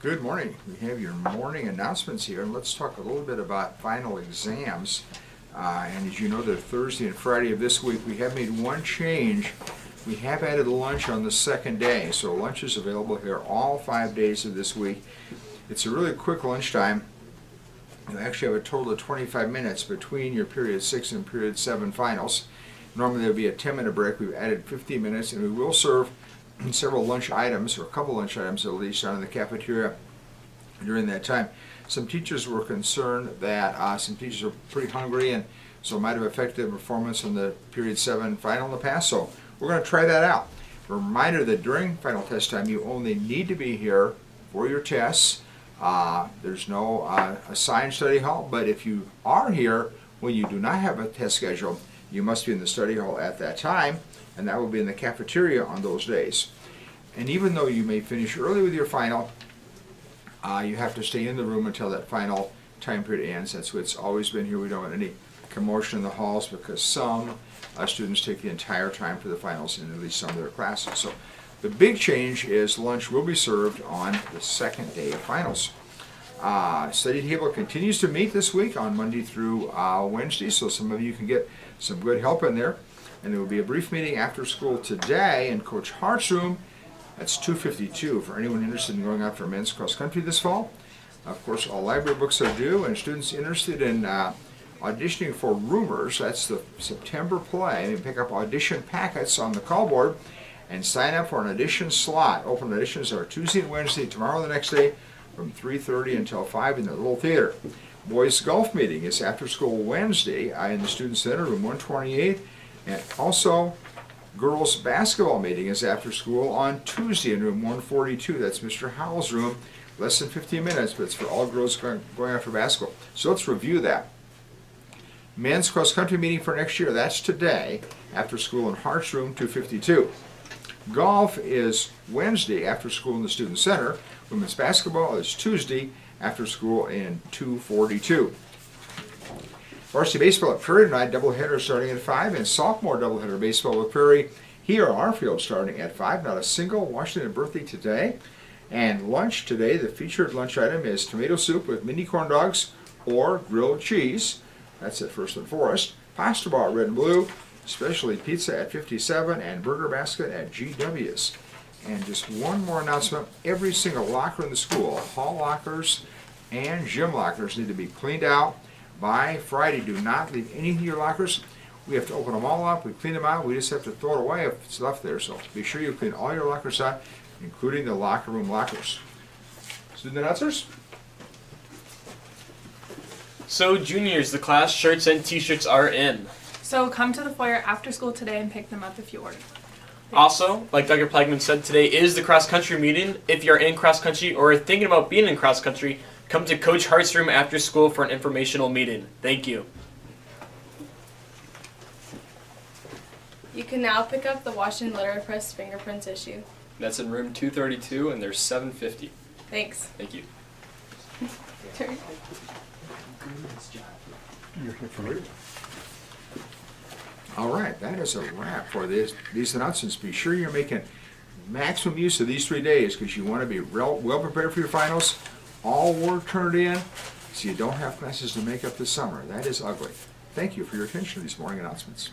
Good morning. We have your morning announcements here, and let's talk a little bit about final exams. And as you know, they're Thursday and Friday of this week. We have made one change. We have added lunch on the second day, so lunch is available here all 5 days of this week. It's a really quick lunchtime. You actually have a total of 25 minutes between your period 6 and period 7 finals. Normally there'll be a 10-minute break. We've added 15 minutes, and we will serve several lunch items, or a couple lunch items at least, down in the cafeteria during that time. Some teachers were concerned that some teachers are pretty hungry, and so it might have affected their performance in the period 7 final in the past, so we're going to try that out. A reminder that during final test time you only need to be here for your tests. There's no assigned study hall, but if you are here when you do not have a test schedule, you must be in the study hall at that time, and that will be in the cafeteria on those days. And even though you may finish early with your final, you have to stay in the room until that final time period ends. That's what's always been here. We don't want any commotion in the halls because some students take the entire time for the finals in at least some of their classes. So the big change is lunch will be served on the second day of finals. Study table continues to meet this week on Monday through Wednesday, so some of you can get some good help in there. And there will be a brief meeting after school today in Coach Hart's room. That's 252 for anyone interested in going out for men's cross country this fall. Of course, all library books are due, and students interested in auditioning for Rumors, that's the September play, and pick up audition packets on the call board and sign up for an audition slot. Open auditions are Tuesday and Wednesday, tomorrow the next day, from 3:30 until 5 in the Little Theater. Boys golf meeting is after school Wednesday in the Student Center, room 128. And also, girls basketball meeting is after school on Tuesday in room 142. That's Mr. Howell's room. Less than 15 minutes, but it's for all girls going out for basketball. So let's review that. Men's cross country meeting for next year, that's today, after school in Hart's room 252. Golf is Wednesday after school in the Student Center. Women's basketball is Tuesday after school in 242. Varsity baseball at Prairie tonight, doubleheader starting at 5, and sophomore doubleheader baseball with Prairie here at our field starting at 5. Not a single Washington birthday today. And lunch today, the featured lunch item is tomato soup with mini corn dogs or grilled cheese. That's at First and Forest. Pasta bar, red and blue. Specialty pizza at 57 and burger basket at GW's. And just one more announcement. Every single locker in the school, hall lockers and gym lockers, need to be cleaned out by Friday. Do not leave anything in your lockers. We have to open them all up. We clean them out. We just have to throw it away if it's left there. So be sure you clean all your lockers out, including the locker room lockers. Student announcers? So juniors, the class shirts and t-shirts are in. So come to the foyer after school today and pick them up if you order. Also, like Dr. Plagman said, today is the cross-country meeting. If you're in cross-country or thinking about being in cross-country, come to Coach Hart's room after school for an informational meeting. Thank you. You can now pick up the Washington Letter Press fingerprints issue. That's in room 232, and there's 750. Thanks. Thank you. All right, that is a wrap for these announcements. Be sure you're making maximum use of these 3 days because you want to be well prepared for your finals. All work turned in, so you don't have classes to make up this summer. That is ugly. Thank you for your attention to these morning announcements.